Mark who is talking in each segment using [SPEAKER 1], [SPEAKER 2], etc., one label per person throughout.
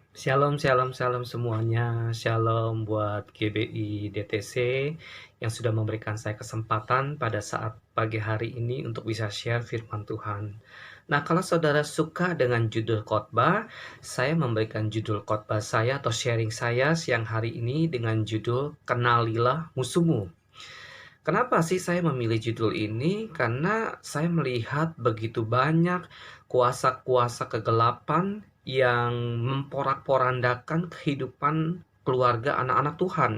[SPEAKER 1] Shalom, shalom, shalom semuanya. Shalom buat GBI DTC yang sudah memberikan saya kesempatan pada saat pagi hari ini untuk bisa share firman Tuhan. Nah, kalau saudara suka dengan judul khotbah, saya memberikan judul khotbah saya atau sharing saya siang hari ini dengan judul Kenalilah Musuhmu. Kenapa sih saya memilih judul ini? Karena saya melihat begitu banyak kuasa-kuasa kegelapan yang memporak-porandakan kehidupan keluarga anak-anak Tuhan.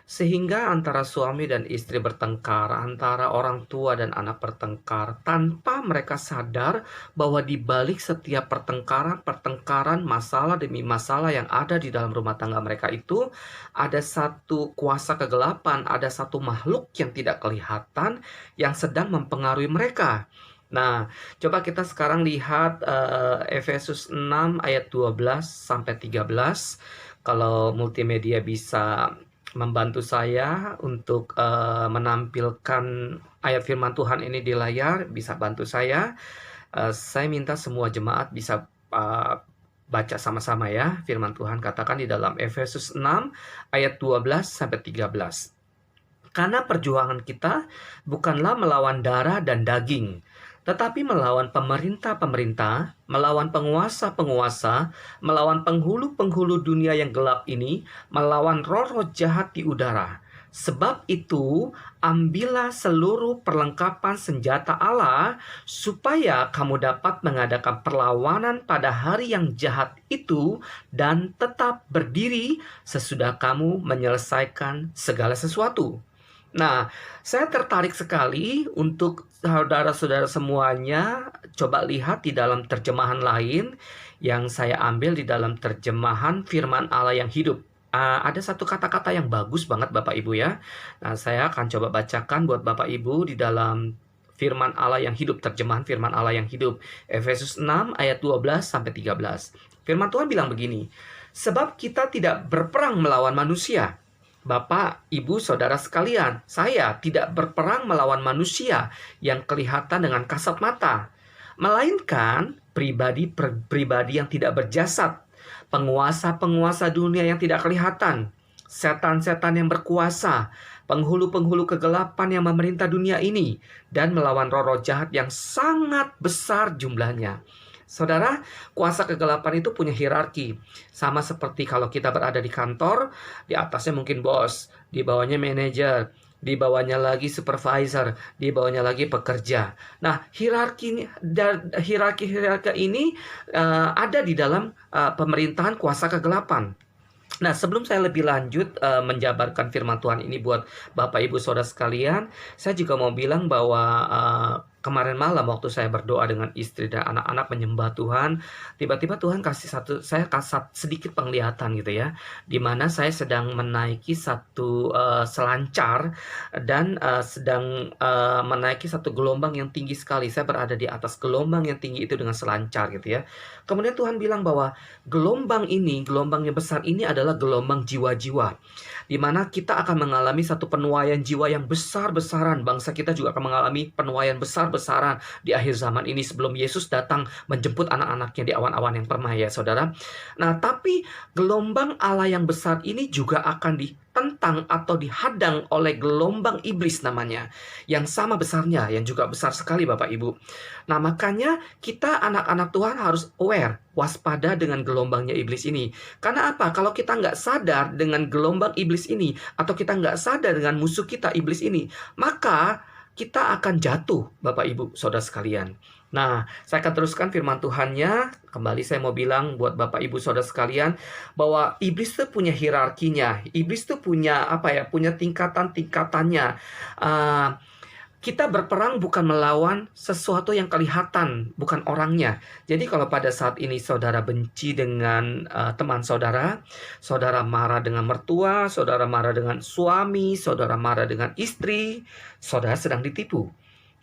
[SPEAKER 1] Sehingga antara suami dan istri bertengkar, antara orang tua dan anak bertengkar, tanpa mereka sadar bahwa di balik setiap pertengkaran, masalah demi masalah yang ada di dalam rumah tangga mereka itu, ada satu kuasa kegelapan, ada satu makhluk yang tidak kelihatan yang sedang mempengaruhi mereka. Nah, coba kita sekarang lihat Efesus 6 ayat 12 sampai 13. Kalau multimedia bisa membantu saya untuk menampilkan ayat firman Tuhan ini di layar, bisa bantu saya. Saya minta semua jemaat bisa baca sama-sama ya. Firman Tuhan katakan di dalam Efesus 6 ayat 12 sampai 13. Karena perjuangan kita bukanlah melawan darah dan daging, tetapi melawan pemerintah-pemerintah, melawan penguasa-penguasa, melawan penghulu-penghulu dunia yang gelap ini, melawan roh-roh jahat di udara. Sebab itu, ambillah seluruh perlengkapan senjata Allah, supaya kamu dapat mengadakan perlawanan pada hari yang jahat itu, dan tetap berdiri sesudah kamu menyelesaikan segala sesuatu. Nah, saya tertarik sekali untuk saudara-saudara semuanya coba lihat di dalam terjemahan lain yang saya ambil di dalam terjemahan firman Allah yang hidup. Ada satu kata-kata yang bagus banget Bapak Ibu ya. Nah, saya akan coba bacakan buat Bapak Ibu di dalam firman Allah yang hidup, terjemahan firman Allah yang hidup. Efesus 6 ayat 12 sampai 13. Firman Tuhan bilang begini, "Sebab kita tidak berperang melawan manusia." Bapak, Ibu, Saudara sekalian, saya tidak berperang melawan manusia yang kelihatan dengan kasat mata, melainkan pribadi yang tidak berjasad, penguasa-penguasa dunia yang tidak kelihatan, setan-setan yang berkuasa, penghulu-penghulu kegelapan yang memerintah dunia ini, dan melawan roh-roh jahat yang sangat besar jumlahnya. Saudara, kuasa kegelapan itu punya hierarki. Sama seperti kalau kita berada di kantor, di atasnya mungkin bos, di bawahnya manajer, di bawahnya lagi supervisor, di bawahnya lagi pekerja. Nah, hierarki ini ada di dalam pemerintahan kuasa kegelapan. Nah, sebelum saya lebih lanjut menjabarkan firman Tuhan ini buat Bapak Ibu Saudara sekalian, saya juga mau bilang bahwa kemarin malam waktu saya berdoa dengan istri dan anak-anak menyembah Tuhan, tiba-tiba Tuhan kasih saya kasih sedikit penglihatan gitu ya, di mana saya sedang menaiki satu selancar dan sedang menaiki satu gelombang yang tinggi sekali. Saya berada di atas gelombang yang tinggi itu dengan selancar gitu ya. Kemudian Tuhan bilang bahwa gelombang yang besar ini adalah gelombang jiwa-jiwa, di mana kita akan mengalami satu penuaian jiwa yang besar-besaran. Bangsa kita juga akan mengalami penuaian besar-besaran di akhir zaman ini sebelum Yesus datang menjemput anak-anaknya di awan-awan yang permai ya saudara. Nah, tapi gelombang Allah yang besar ini juga akan ditentang atau dihadang oleh gelombang iblis namanya, yang sama besarnya, yang juga besar sekali Bapak Ibu. Nah, makanya kita anak-anak Tuhan harus aware, waspada dengan gelombangnya iblis ini. Karena apa? Kalau kita nggak sadar dengan gelombang iblis ini, atau kita nggak sadar dengan musuh kita iblis ini, maka kita akan jatuh, Bapak Ibu, Saudara sekalian. Nah, saya akan teruskan firman Tuhannya. Kembali saya mau bilang buat Bapak Ibu Saudara sekalian, bahwa iblis itu punya hierarkinya. Iblis itu punya punya tingkatan-tingkatannya. Kita berperang bukan melawan sesuatu yang kelihatan, bukan orangnya. Jadi kalau pada saat ini saudara benci dengan teman saudara, saudara marah dengan mertua, saudara marah dengan suami, saudara marah dengan istri, saudara sedang ditipu.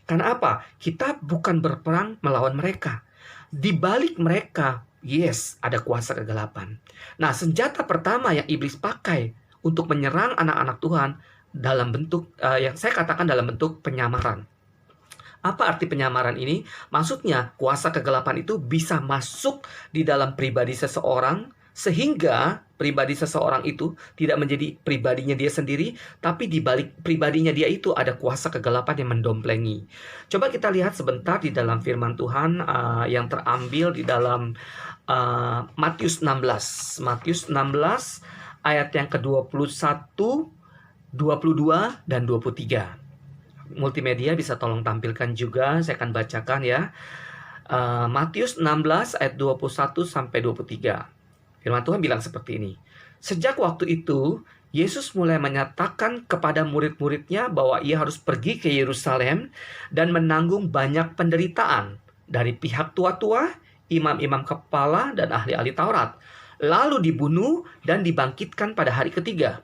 [SPEAKER 1] Karena apa? Kita bukan berperang melawan mereka. Di balik mereka, yes, ada kuasa kegelapan. Nah, senjata pertama yang iblis pakai untuk menyerang anak-anak Tuhan dalam bentuk yang saya katakan dalam bentuk penyamaran. Apa arti penyamaran ini? Maksudnya kuasa kegelapan itu bisa masuk di dalam pribadi seseorang, Sehingga pribadi seseorang itu tidak menjadi pribadinya dia sendiri, tapi di balik pribadinya dia itu ada kuasa kegelapan yang mendomplengi. Coba kita lihat sebentar di dalam firman Tuhan yang terambil di dalam Matius 16. Matius 16 ayat yang ke-21, 22, dan 23. Multimedia bisa tolong tampilkan juga, saya akan bacakan ya. Matius 16 ayat 21 sampai 23. Firman Tuhan bilang seperti ini. Sejak waktu itu, Yesus mulai menyatakan kepada murid-muridnya bahwa ia harus pergi ke Yerusalem dan menanggung banyak penderitaan dari pihak tua-tua, imam-imam kepala, dan ahli-ahli Taurat. Lalu dibunuh dan dibangkitkan pada hari ketiga.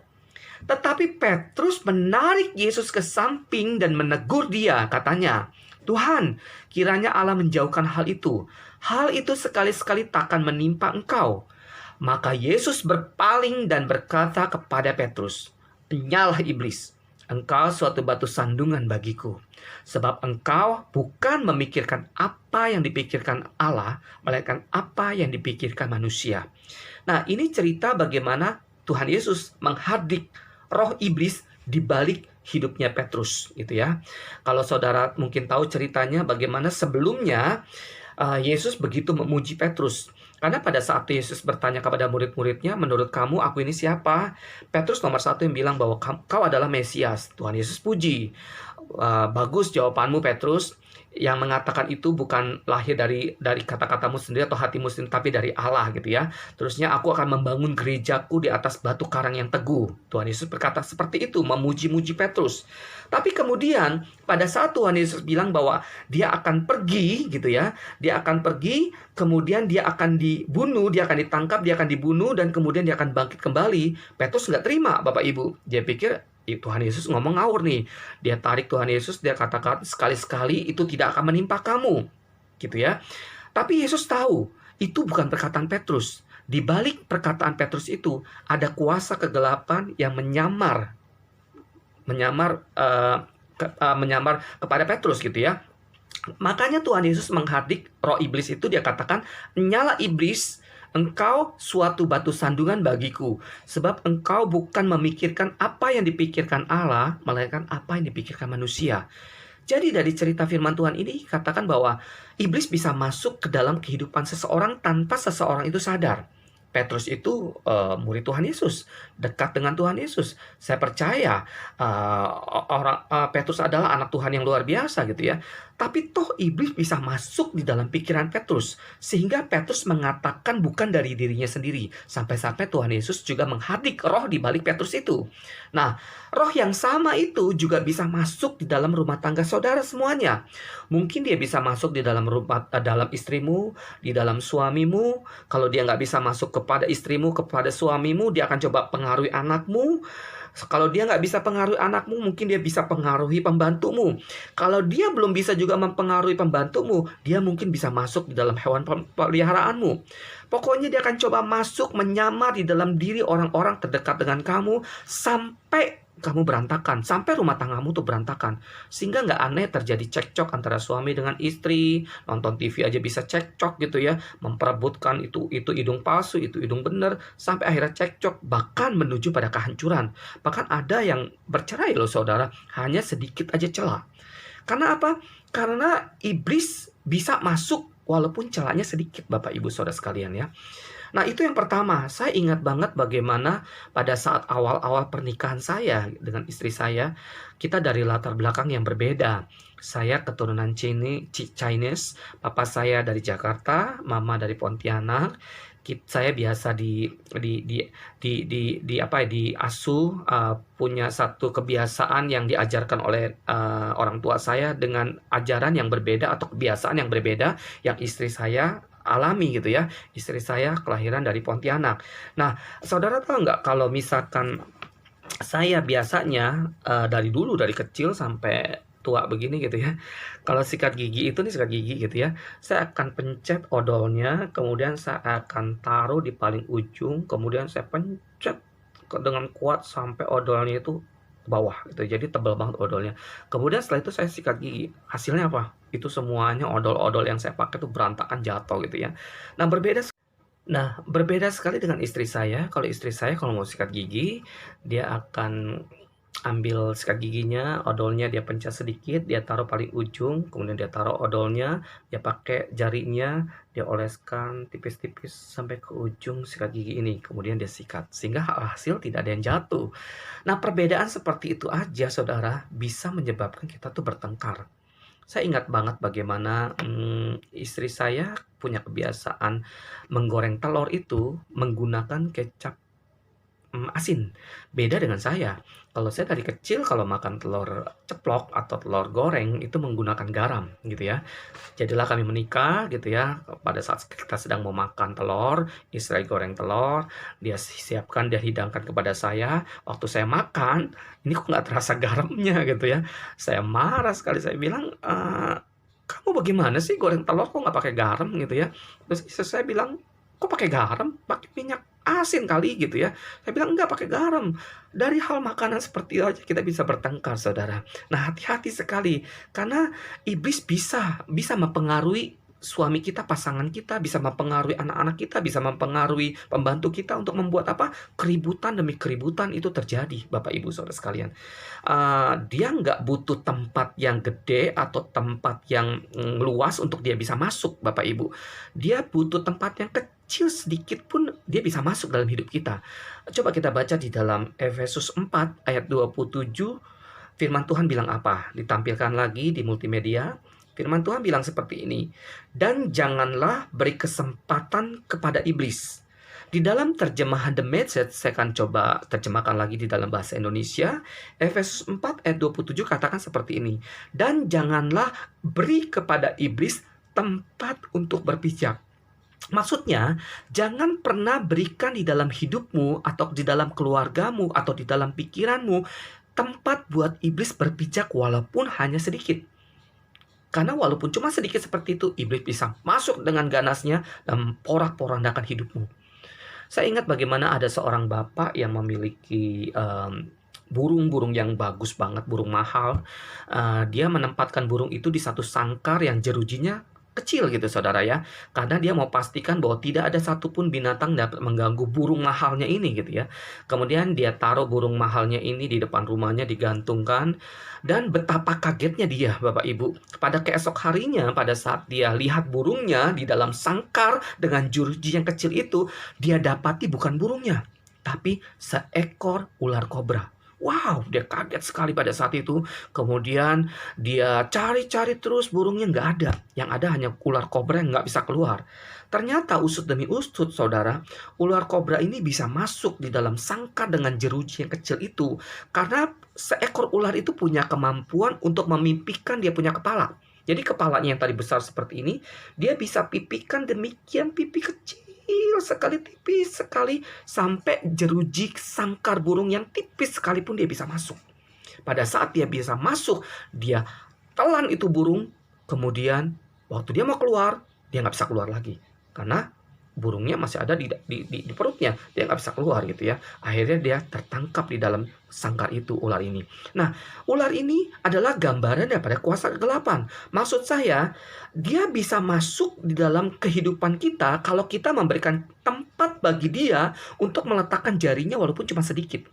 [SPEAKER 1] Tetapi Petrus menarik Yesus ke samping dan menegur dia, katanya, "Tuhan, kiranya Allah menjauhkan hal itu. Hal itu sekali-sekali takkan menimpa engkau." Maka Yesus berpaling dan berkata kepada Petrus, "Penyalah iblis, engkau suatu batu sandungan bagiku. Sebab engkau bukan memikirkan apa yang dipikirkan Allah, melainkan apa yang dipikirkan manusia." Nah, ini cerita bagaimana Tuhan Yesus menghardik roh iblis di balik hidupnya Petrus, gitu ya. Kalau saudara mungkin tahu ceritanya bagaimana sebelumnya Yesus begitu memuji Petrus. Karena pada saat Yesus bertanya kepada murid-muridnya, "Menurut kamu aku ini siapa?" Petrus nomor satu yang bilang bahwa kau adalah Mesias. Tuhan Yesus puji. Bagus jawabanmu, Petrus. Yang mengatakan itu bukan lahir dari kata-katamu sendiri atau hatimu sendiri, tapi dari Allah, gitu ya. Terusnya, "Aku akan membangun gerejaku di atas batu karang yang teguh." Tuhan Yesus berkata seperti itu, memuji-muji Petrus. Tapi kemudian pada saat Tuhan Yesus bilang bahwa dia akan pergi, gitu ya, dia akan pergi, kemudian dia akan dibunuh, dia akan ditangkap, dia akan dibunuh, dan kemudian dia akan bangkit kembali. Petrus nggak terima, Bapak Ibu. Dia pikir Tuhan Yesus ngomong ngawur nih. Dia tarik Tuhan Yesus, dia katakan sekali-sekali itu tidak akan menimpa kamu, gitu ya. Tapi Yesus tahu itu bukan perkataan Petrus. Di balik perkataan Petrus itu ada kuasa kegelapan yang menyamar kepada Petrus, gitu ya. Makanya Tuhan Yesus menghardik roh iblis itu, dia katakan, "Nyala iblis, engkau suatu batu sandungan bagiku, sebab engkau bukan memikirkan apa yang dipikirkan Allah, melainkan apa yang dipikirkan manusia." Jadi dari cerita firman Tuhan ini katakan bahwa iblis bisa masuk ke dalam kehidupan seseorang tanpa seseorang itu sadar. Petrus itu murid Tuhan Yesus, dekat dengan Tuhan Yesus. Saya percaya Petrus adalah anak Tuhan yang luar biasa, gitu ya. Tapi toh iblis bisa masuk di dalam pikiran Petrus, sehingga Petrus mengatakan bukan dari dirinya sendiri. Sampai-sampai Tuhan Yesus juga menghardik roh di balik Petrus itu. Nah, roh yang sama itu juga bisa masuk di dalam rumah tangga saudara semuanya. Mungkin dia bisa masuk di dalam dalam istrimu, di dalam suamimu. Kalau dia nggak bisa masuk kepada istrimu, kepada suamimu, dia akan coba pengaruhi anakmu. Kalau dia nggak bisa pengaruhi anakmu, mungkin dia bisa pengaruhi pembantumu. Kalau dia belum bisa juga mempengaruhi pembantumu, dia mungkin bisa masuk di dalam hewan peliharaanmu. Pokoknya dia akan coba masuk, menyamar di dalam diri orang-orang terdekat dengan kamu, sampai kamu berantakan, sampai rumah tanggamu tuh berantakan. Sehingga nggak aneh terjadi cekcok antara suami dengan istri, nonton TV aja bisa cekcok, gitu ya, memperebutkan itu hidung palsu, itu hidung bener, sampai akhirnya cekcok, bahkan menuju pada kehancuran. Bahkan ada yang bercerai loh saudara, hanya sedikit aja celah. Karena apa? Karena iblis bisa masuk walaupun celahnya sedikit, Bapak Ibu Saudara sekalian ya. Nah, itu yang pertama. Saya ingat banget bagaimana pada saat awal-awal pernikahan saya dengan istri saya, kita dari latar belakang yang berbeda. Saya keturunan Chinese, papa saya dari Jakarta, mama dari Pontianak. Saya biasa diasuh, punya satu kebiasaan yang diajarkan oleh orang tua saya dengan ajaran yang berbeda atau kebiasaan yang berbeda yang istri saya alami, gitu ya. Istri saya kelahiran dari Pontianak. Nah, saudara tahu nggak kalau misalkan saya biasanya dari dulu, dari kecil sampai tua begini, gitu ya. Kalau sikat gigi itu nih, sikat gigi, gitu ya. Saya akan pencet odolnya, kemudian saya akan taruh di paling ujung, kemudian saya pencet dengan kuat sampai odolnya itu ke bawah, gitu. Jadi tebal banget odolnya. Kemudian setelah itu saya sikat gigi. Hasilnya apa? Itu semuanya odol-odol yang saya pakai tuh berantakan, jatuh, gitu ya. Nah, Nah, berbeda sekali dengan istri saya. Kalau istri saya kalau mau sikat gigi, dia akan ambil sikat giginya, odolnya dia pencet sedikit, dia taruh paling ujung, kemudian dia taruh odolnya, dia pakai jarinya, dia oleskan tipis-tipis sampai ke ujung sikat gigi ini, kemudian dia sikat. Sehingga hasil tidak ada yang jatuh. Nah, perbedaan seperti itu aja, saudara, bisa menyebabkan kita tuh bertengkar. Saya ingat banget bagaimana, istri saya punya kebiasaan menggoreng telur itu menggunakan kecap, asin. Beda dengan saya. Kalau saya dari kecil kalau makan telur ceplok atau telur goreng itu menggunakan garam, gitu ya. Jadilah kami menikah gitu ya, pada saat kita sedang mau makan telur, istri goreng telur, dia siapkan, dia hidangkan kepada saya, waktu saya makan, ini kok nggak terasa garamnya gitu ya. Saya marah sekali, saya bilang, "Kamu bagaimana sih goreng telur kok nggak pakai garam?" Gitu ya. Terus istri saya bilang, "Kok pakai garam? Pakai minyak asin kali," gitu ya. Saya bilang, "Enggak pakai garam." Dari hal makanan seperti itu aja kita bisa bertengkar, saudara. Nah, hati-hati sekali, karena iblis bisa mempengaruhi suami kita, pasangan kita, bisa mempengaruhi anak-anak kita, bisa mempengaruhi pembantu kita untuk membuat apa? Keributan demi keributan itu terjadi, Bapak Ibu Saudara sekalian. Dia nggak butuh tempat yang gede atau tempat yang, luas untuk dia bisa masuk, Bapak Ibu. Dia butuh tempat yang kecil sedikit pun dia bisa masuk dalam hidup kita. Coba kita baca di dalam Efesus 4 ayat 27, firman Tuhan bilang apa? Ditampilkan lagi di multimedia. Firman Tuhan bilang seperti ini, "Dan janganlah beri kesempatan kepada iblis." Di dalam terjemahan The Message, saya akan coba terjemahkan lagi di dalam bahasa Indonesia. Efesus 4 ayat 27 katakan seperti ini, "Dan janganlah beri kepada iblis tempat untuk berpijak." Maksudnya, jangan pernah berikan di dalam hidupmu atau di dalam keluargamu atau di dalam pikiranmu tempat buat iblis berpijak walaupun hanya sedikit. Karena walaupun cuma sedikit seperti itu, iblis bisa masuk dengan ganasnya dan porak-porandakan hidupmu. Saya ingat bagaimana ada seorang bapak yang memiliki burung-burung yang bagus banget, burung mahal. Dia menempatkan burung itu di satu sangkar yang jerujinya kecil gitu, saudara ya. Karena dia mau pastikan bahwa tidak ada satupun binatang dapat mengganggu burung mahalnya ini gitu ya. Kemudian dia taruh burung mahalnya ini di depan rumahnya, digantungkan. Dan betapa kagetnya dia, Bapak Ibu. Pada keesok harinya, pada saat dia lihat burungnya di dalam sangkar dengan jeruji yang kecil itu, dia dapati bukan burungnya, tapi seekor ular kobra. Wow, dia kaget sekali pada saat itu. Kemudian dia cari-cari terus, burungnya nggak ada. Yang ada hanya ular kobra yang nggak bisa keluar. Ternyata usut demi usut, saudara, ular kobra ini bisa masuk di dalam sangkar dengan jeruji yang kecil itu. Karena seekor ular itu punya kemampuan untuk memimpikan dia punya kepala. Jadi kepalanya yang tadi besar seperti ini, dia bisa pipikan demikian pipi kecil sekali, tipis sekali, sampai jeruji sangkar burung yang tipis sekalipun dia bisa masuk. Pada saat dia bisa masuk, dia telan itu burung, kemudian waktu dia mau keluar, dia nggak bisa keluar lagi. Karena burungnya masih ada di perutnya, dia nggak bisa keluar gitu ya. Akhirnya dia tertangkap di dalam sangkar itu, ular ini. Nah, ular ini adalah gambaran daripada kuasa kegelapan. Maksud saya, dia bisa masuk di dalam kehidupan kita kalau kita memberikan tempat bagi dia untuk meletakkan jarinya walaupun cuma sedikit.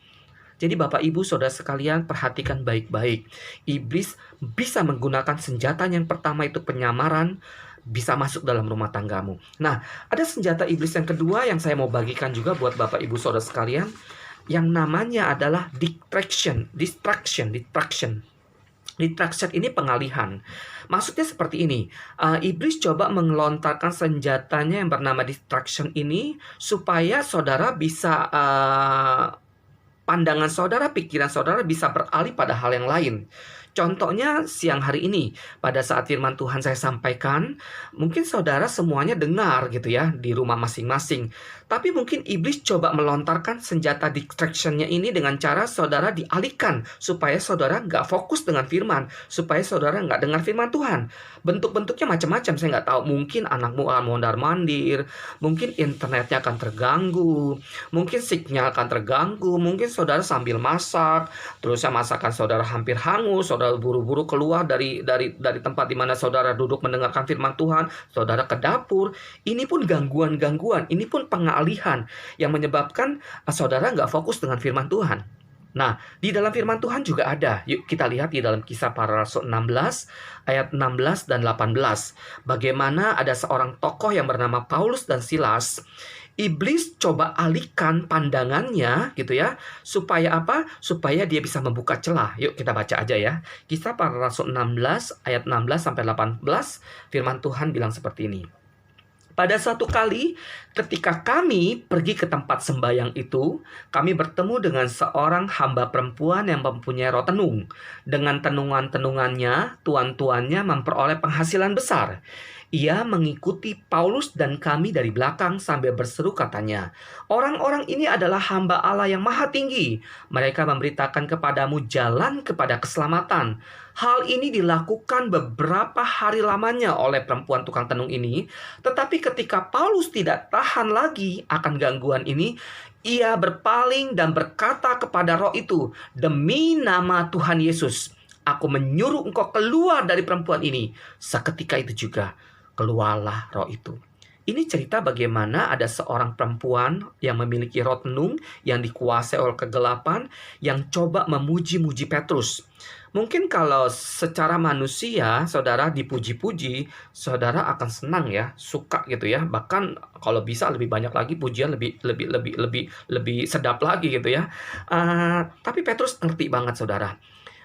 [SPEAKER 1] Jadi Bapak Ibu Saudara sekalian, perhatikan baik-baik. Iblis bisa menggunakan senjatanya, yang pertama itu penyamaran, bisa masuk dalam rumah tanggamu. Nah, ada senjata iblis yang kedua yang saya mau bagikan juga buat Bapak Ibu Saudara sekalian, yang namanya adalah distraction. Distraction ini pengalihan. Maksudnya seperti ini, iblis coba mengelontarkan senjatanya yang bernama distraction ini supaya saudara bisa, pandangan saudara, pikiran saudara bisa beralih pada hal yang lain. Contohnya siang hari ini, pada saat firman Tuhan saya sampaikan, mungkin saudara semuanya dengar gitu ya, di rumah masing-masing. Tapi mungkin iblis coba melontarkan senjata distraction-nya ini dengan cara saudara dialihkan, supaya saudara nggak fokus dengan firman, supaya saudara nggak dengar firman Tuhan. Bentuk-bentuknya macam-macam, saya nggak tahu. Mungkin anakmu akan mondar-mandir, mungkin internetnya akan terganggu, mungkin signal akan terganggu, mungkin saudara sambil masak, terus masakan saudara hampir hangus, saudara saudara buru-buru keluar dari tempat di mana saudara duduk mendengarkan firman Tuhan, saudara ke dapur. Ini pun gangguan-gangguan, ini pun pengalihan yang menyebabkan saudara nggak fokus dengan firman Tuhan. Nah, di dalam firman Tuhan juga ada. Yuk kita lihat di dalam Kisah Para Rasul 16, ayat 16 dan 18. Bagaimana ada seorang tokoh yang bernama Paulus dan Silas. Iblis coba alihkan pandangannya gitu ya. Supaya apa? Supaya dia bisa membuka celah. Yuk kita baca aja ya. Kisah Para Rasul 16, ayat 16 sampai 18. Firman Tuhan bilang seperti ini. Pada suatu kali, ketika kami pergi ke tempat sembahyang itu, kami bertemu dengan seorang hamba perempuan yang mempunyai roh tenung. Dengan tenungan-tenungannya, tuan-tuannya memperoleh penghasilan besar. Ia mengikuti Paulus dan kami dari belakang sambil berseru katanya, "Orang-orang ini adalah hamba Allah yang maha tinggi. Mereka memberitakan kepadamu jalan kepada keselamatan." Hal ini dilakukan beberapa hari lamanya oleh perempuan tukang tenung ini. Tetapi ketika Paulus tidak tahan lagi akan gangguan ini, ia berpaling dan berkata kepada roh itu, "Demi nama Tuhan Yesus, aku menyuruh engkau keluar dari perempuan ini." Seketika itu juga keluarlah roh itu. Ini cerita bagaimana ada seorang perempuan yang memiliki roh tenung, yang dikuasai oleh kegelapan, yang coba memuji-muji Petrus. Mungkin kalau secara manusia, saudara dipuji-puji, saudara akan senang ya, suka gitu ya. Bahkan kalau bisa lebih banyak lagi pujian, lebih sedap lagi gitu ya. Tapi Petrus ngerti banget saudara.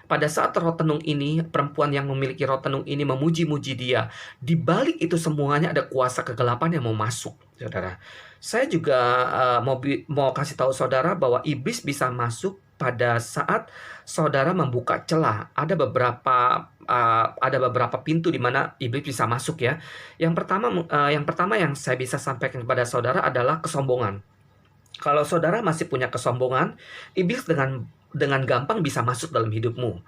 [SPEAKER 1] Pada saat roh tenung ini, perempuan yang memiliki roh tenung ini memuji-muji dia. Di balik itu semuanya ada kuasa kegelapan yang mau masuk, saudara. Saya juga mau kasih tahu saudara bahwa iblis bisa masuk pada saat saudara membuka celah. Ada beberapa pintu di mana iblis bisa masuk ya. Yang pertama yang saya bisa sampaikan kepada saudara adalah kesombongan. Kalau saudara masih punya kesombongan, iblis dengan gampang bisa masuk dalam hidupmu.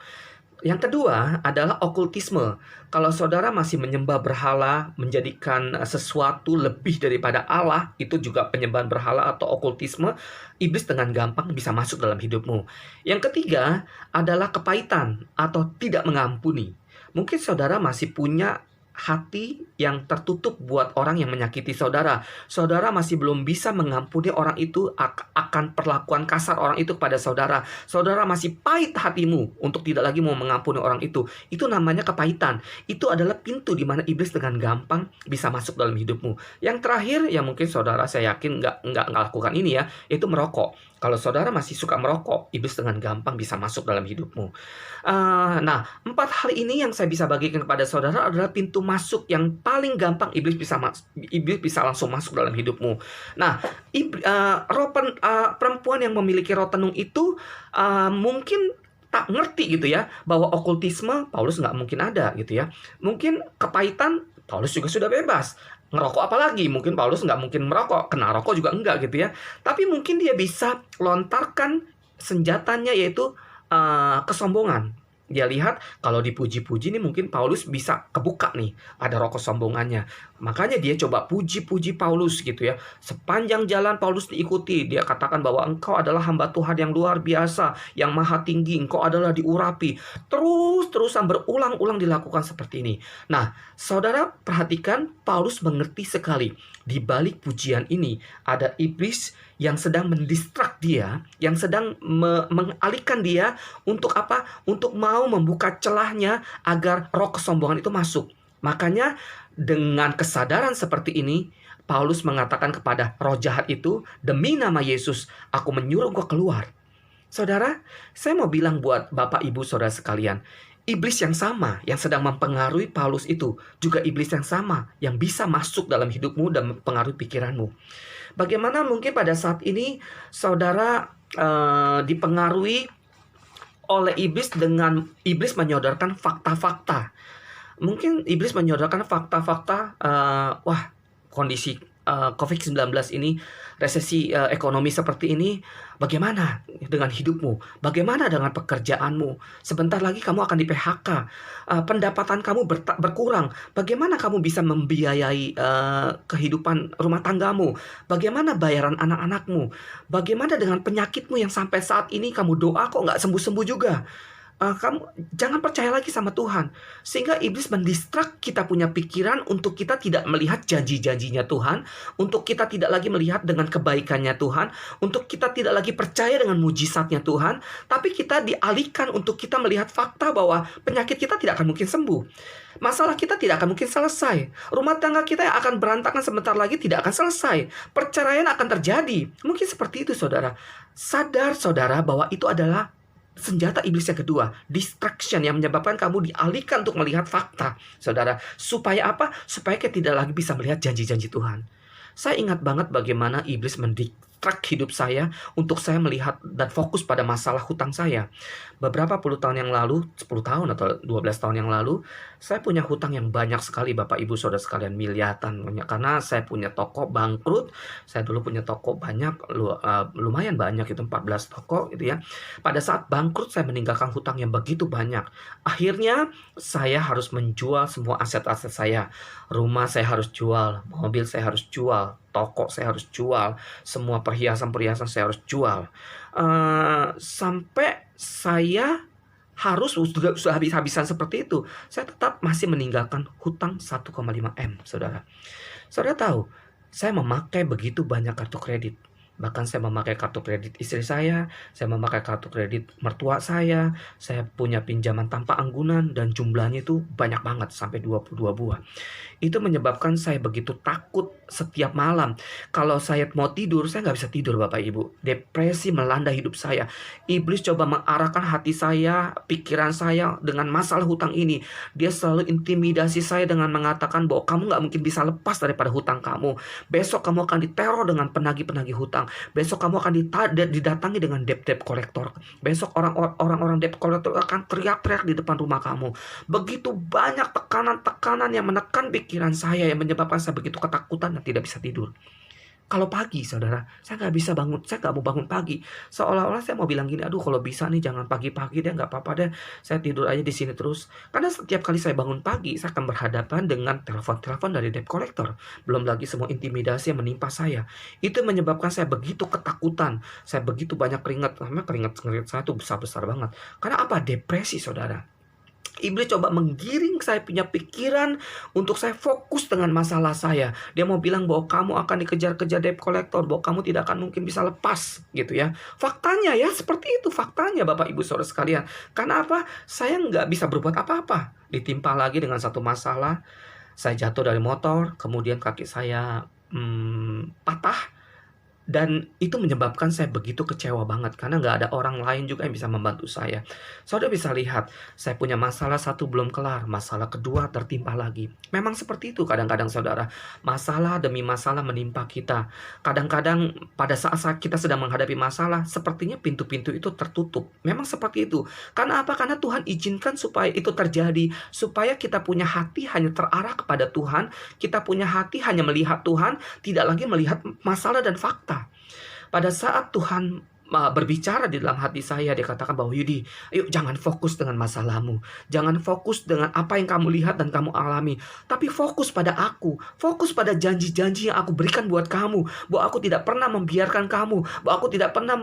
[SPEAKER 1] Yang kedua adalah okultisme. Kalau saudara masih menyembah berhala, menjadikan sesuatu lebih daripada Allah, itu juga penyembahan berhala atau okultisme, iblis dengan gampang bisa masuk dalam hidupmu. Yang ketiga adalah kepahitan atau tidak mengampuni. Mungkin saudara masih punya hati yang tertutup buat orang yang menyakiti saudara. Saudara masih belum bisa mengampuni orang itu akan perlakuan kasar orang itu kepada saudara. Saudara masih pahit hatimu untuk tidak lagi mau mengampuni orang itu. Itu namanya kepahitan. Itu adalah pintu di mana iblis dengan gampang bisa masuk dalam hidupmu. Yang terakhir, yang mungkin saudara saya yakin nggak lakukan ini ya, itu merokok. Kalau saudara masih suka merokok, iblis dengan gampang bisa masuk dalam hidupmu. Nah, 4 hal ini yang saya bisa bagikan kepada saudara adalah pintu masuk yang paling gampang iblis bisa langsung masuk dalam hidupmu. Nah, perempuan yang memiliki roh tenung itu mungkin tak ngerti gitu ya, bahwa okultisme Paulus nggak mungkin ada gitu ya. Mungkin kepahitan Paulus juga sudah bebas. Ngerokok apalagi, mungkin Paulus nggak mungkin merokok, kena rokok juga enggak gitu ya. Tapi mungkin dia bisa lontarkan senjatanya yaitu kesombongan. Dia lihat kalau dipuji-puji nih mungkin Paulus bisa kebuka nih, ada roh kesombongannya. Makanya dia coba puji-puji Paulus gitu ya. Sepanjang jalan Paulus diikuti, dia katakan bahwa engkau adalah hamba Tuhan yang luar biasa, yang maha tinggi, engkau adalah diurapi. Terus-terusan berulang-ulang dilakukan seperti ini. Nah, saudara perhatikan Paulus mengerti sekali. Di balik pujian ini ada iblis yang sedang mendistrak dia, yang sedang mengalihkan dia untuk apa? Untuk mau membuka celahnya agar roh kesombongan itu masuk. Makanya dengan kesadaran seperti ini, Paulus mengatakan kepada roh jahat itu, "Demi nama Yesus, aku menyuruh engkau keluar." Saudara, saya mau bilang buat Bapak Ibu Saudara sekalian, iblis yang sama yang sedang mempengaruhi Paulus itu juga iblis yang sama yang bisa masuk dalam hidupmu dan mempengaruhi pikiranmu. Bagaimana mungkin pada saat ini saudara dipengaruhi oleh iblis dengan iblis menyodorkan fakta-fakta. Mungkin iblis menyodorkan fakta-fakta, kondisi COVID-19 ini, resesi ekonomi seperti ini, bagaimana dengan hidupmu? Bagaimana dengan pekerjaanmu? Sebentar lagi kamu akan di-PHK, pendapatan kamu berkurang. Bagaimana kamu bisa membiayai kehidupan rumah tanggamu? Bagaimana bayaran anak-anakmu? Bagaimana dengan penyakitmu yang sampai saat ini kamu doa kok nggak sembuh-sembuh juga? kamu jangan percaya lagi sama Tuhan. Sehingga iblis mendistrak kita punya pikiran untuk kita tidak melihat janji-janjinya Tuhan, untuk kita tidak lagi melihat dengan kebaikannya Tuhan, untuk kita tidak lagi percaya dengan mujizatnya Tuhan, tapi kita dialihkan untuk kita melihat fakta bahwa penyakit kita tidak akan mungkin sembuh. Masalah kita tidak akan mungkin selesai. Rumah tangga kita yang akan berantakan sebentar lagi tidak akan selesai. Perceraian akan terjadi. Mungkin seperti itu, saudara. Sadar, saudara, bahwa itu adalah senjata iblis yang kedua, distraction, yang menyebabkan kamu dialihkan untuk melihat fakta, saudara. Supaya apa? Supaya kita tidak lagi bisa melihat janji-janji Tuhan. Saya ingat banget bagaimana iblis mendistrak hidup saya untuk saya melihat dan fokus pada masalah hutang saya. Beberapa puluh tahun yang lalu, 10 tahun atau 12 tahun yang lalu, saya punya hutang yang banyak sekali, Bapak Ibu Saudara sekalian, miliaran. Karena saya punya toko bangkrut, saya dulu punya toko banyak, lumayan banyak, itu 14 toko gitu ya. Pada saat bangkrut saya meninggalkan hutang yang begitu banyak. Akhirnya saya harus menjual semua aset-aset saya. Rumah saya harus jual, mobil saya harus jual, toko saya harus jual, semua perhiasan-perhiasan saya harus jual. Sampai saya harus sudah habis-habisan seperti itu, saya tetap masih meninggalkan hutang 1,5 M, saudara. Saudara tahu, saya memakai begitu banyak kartu kredit. Bahkan saya memakai kartu kredit istri saya memakai kartu kredit mertua saya punya pinjaman tanpa anggunan, dan jumlahnya itu banyak banget, sampai 22 buah. Itu menyebabkan saya begitu takut setiap malam. Kalau saya mau tidur, saya nggak bisa tidur, Bapak Ibu. Depresi melanda hidup saya. Iblis coba mengarahkan hati saya, pikiran saya dengan masalah hutang ini. Dia selalu intimidasi saya dengan mengatakan bahwa kamu nggak mungkin bisa lepas daripada hutang kamu. Besok kamu akan diteror dengan penagih-penagih hutang. Besok kamu akan didatangi dengan debt kolektor. Besok orang-orang debt kolektor akan teriak-teriak di depan rumah kamu. Begitu banyak tekanan-tekanan yang menekan pikiran saya, yang menyebabkan saya begitu ketakutan dan tidak bisa tidur. Kalau pagi, saudara, saya nggak bisa bangun, saya nggak mau bangun pagi. Seolah-olah saya mau bilang gini, aduh kalau bisa nih jangan pagi-pagi deh, nggak apa-apa deh, saya tidur aja di sini terus. Karena setiap kali saya bangun pagi, saya akan berhadapan dengan telepon-telepon dari debt collector. Belum lagi semua intimidasi yang menimpa saya. Itu menyebabkan saya begitu ketakutan, saya begitu banyak keringat, karena keringat saya tuh besar-besar banget. Karena apa? Depresi, saudara. Iblis coba menggiring saya punya pikiran untuk saya fokus dengan masalah saya. Dia mau bilang bahwa kamu akan dikejar-kejar debt collector, bahwa kamu tidak akan mungkin bisa lepas, gitu ya. Faktanya ya, seperti itu faktanya, Bapak Ibu Saudara sekalian. Karena apa? Saya nggak bisa berbuat apa-apa. Ditimpa lagi dengan satu masalah. Saya jatuh dari motor, kemudian kaki saya patah. Dan itu menyebabkan saya begitu kecewa banget, karena nggak ada orang lain juga yang bisa membantu saya. Saudara bisa lihat, saya punya masalah satu belum kelar, masalah kedua tertimpa lagi. Memang seperti itu kadang-kadang, saudara. Masalah demi masalah menimpa kita. Kadang-kadang pada saat kita sedang menghadapi masalah, sepertinya pintu-pintu itu tertutup. Memang seperti itu. Karena apa? Karena Tuhan izinkan supaya itu terjadi, supaya kita punya hati hanya terarah kepada Tuhan, kita punya hati hanya melihat Tuhan, tidak lagi melihat masalah dan fakta. Pada saat Tuhan berbicara di dalam hati saya, dia katakan bahwa Yudi, ayo jangan fokus dengan masalahmu, jangan fokus dengan apa yang kamu lihat dan kamu alami, tapi fokus pada aku, fokus pada janji-janji yang aku berikan buat kamu, bahwa aku tidak pernah membiarkan kamu, bahwa aku tidak pernah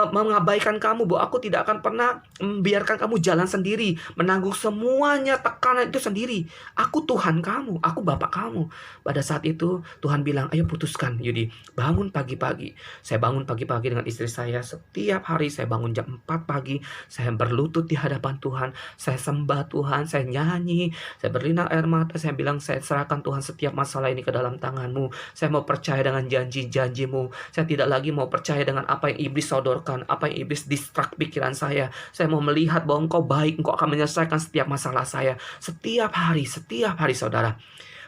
[SPEAKER 1] mengabaikan kamu, bahwa aku tidak akan pernah membiarkan kamu jalan sendiri, menanggung semuanya tekanan itu sendiri. Aku Tuhan kamu, aku Bapak kamu. Pada saat itu Tuhan bilang, ayo putuskan Yudi, bangun pagi-pagi. Saya bangun pagi-pagi dengan istri saya. Setiap hari saya bangun jam 4 pagi, saya berlutut di hadapan Tuhan, saya sembah Tuhan, saya nyanyi, saya berlinang air mata, saya bilang, saya serahkan Tuhan setiap masalah ini ke dalam tangan-Mu. Saya mau percaya dengan janji-janji-Mu. Saya tidak lagi mau percaya dengan apa yang iblis sodorkan, apa yang iblis distrak pikiran saya. Saya mau melihat bahwa Engkau baik, Engkau akan menyelesaikan setiap masalah saya. Setiap hari, saudara.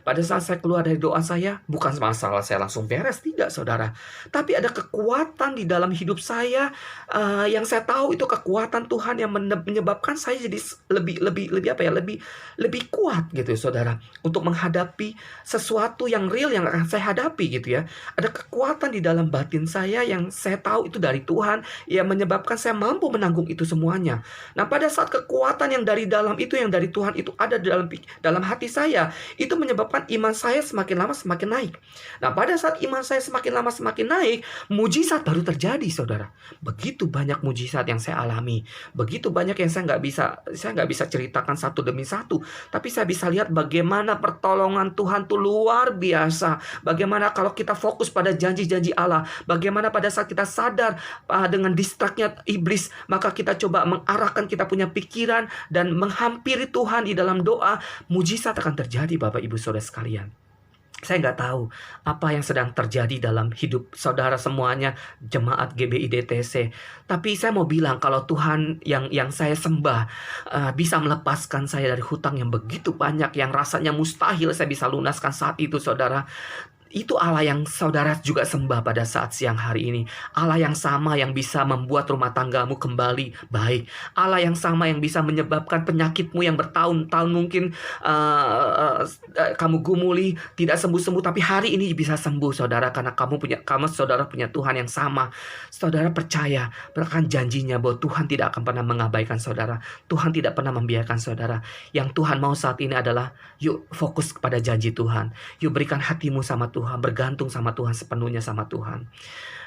[SPEAKER 1] Pada saat saya keluar dari doa saya, bukan masalah saya langsung beres, tidak, saudara. Tapi ada kekuatan di dalam hidup saya yang saya tahu itu kekuatan Tuhan yang menyebabkan saya jadi lebih kuat gitu, saudara, untuk menghadapi sesuatu yang real yang akan saya hadapi gitu ya. Ada kekuatan di dalam batin saya yang saya tahu itu dari Tuhan yang menyebabkan saya mampu menanggung itu semuanya. Nah, pada saat kekuatan yang dari dalam itu, yang dari Tuhan itu ada di dalam hati saya, itu menyebabkan menyebabkan iman saya semakin lama semakin naik. Nah, pada saat iman saya semakin lama semakin naik, mujizat baru terjadi, saudara. Begitu banyak mujizat yang saya alami, begitu banyak yang saya nggak bisa ceritakan satu demi satu, tapi saya bisa lihat bagaimana pertolongan Tuhan itu luar biasa. Bagaimana kalau kita fokus pada janji-janji Allah, bagaimana pada saat kita sadar dengan distraknya iblis, maka kita coba mengarahkan kita punya pikiran dan menghampiri Tuhan di dalam doa, mujizat akan terjadi, Bapak Ibu Saudara sekalian. Saya nggak tahu apa yang sedang terjadi dalam hidup saudara semuanya, jemaat GBI DTC. Tapi saya mau bilang kalau Tuhan yang saya sembah bisa melepaskan saya dari hutang yang begitu banyak, yang rasanya mustahil saya bisa lunaskan saat itu, saudara. Itu Allah yang saudara juga sembah pada saat siang hari ini. Allah yang sama yang bisa membuat rumah tanggamu kembali baik. Allah yang sama yang bisa menyebabkan penyakitmu yang bertahun-tahun mungkin kamu gumuli tidak sembuh-sembuh, tapi hari ini bisa sembuh, saudara, karena saudara punya Tuhan yang sama. Saudara percaya bahkan janjinya bahwa Tuhan tidak akan pernah mengabaikan saudara. Tuhan tidak pernah membiarkan saudara. Yang Tuhan mau saat ini adalah yuk fokus kepada janji Tuhan. Yuk berikan hatimu sama Tuhan, bergantung sama Tuhan, sepenuhnya sama Tuhan.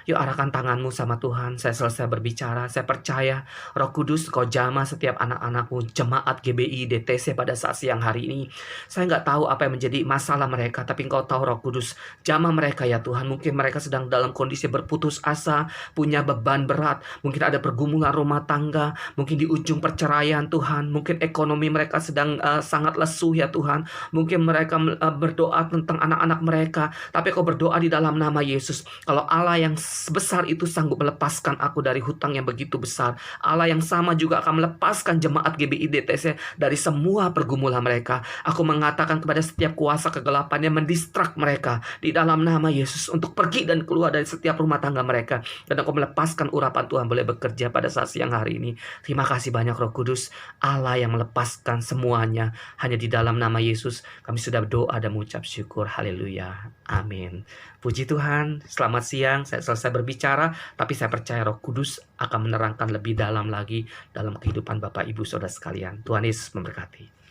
[SPEAKER 1] Yuk arahkan tanganmu sama Tuhan. Saya selesai berbicara. Saya percaya Roh Kudus Kau jamah setiap anak-anakmu, jemaat GBI DTC pada saat siang hari ini. Saya nggak tahu apa yang menjadi masalah mereka, tapi Engkau tahu, Roh Kudus. Jamah mereka ya Tuhan. Mungkin mereka sedang dalam kondisi berputus asa, punya beban berat, mungkin ada pergumulan rumah tangga, mungkin di ujung perceraian Tuhan, mungkin ekonomi mereka sedang sangat lesu ya Tuhan. Mungkin mereka berdoa tentang anak-anak mereka, tapi Kau berdoa di dalam nama Yesus. Kalau Allah yang sebesar itu sanggup melepaskan aku dari hutang yang begitu besar, Allah yang sama juga akan melepaskan jemaat GBI DTC dari semua pergumulan mereka. Aku mengatakan kepada setiap kuasa kegelapan yang mendistrak mereka di dalam nama Yesus untuk pergi dan keluar dari setiap rumah tangga mereka, dan Aku melepaskan urapan Tuhan boleh bekerja pada saat siang hari ini. Terima kasih banyak Roh Kudus, Allah yang melepaskan semuanya. Hanya di dalam nama Yesus kami sudah berdoa dan mengucap syukur. Haleluya, amin. Puji Tuhan. Selamat siang. Saya selesai berbicara, tapi saya percaya Roh Kudus akan menerangkan lebih dalam lagi dalam kehidupan Bapak Ibu Saudara sekalian. Tuhan Yesus memberkati.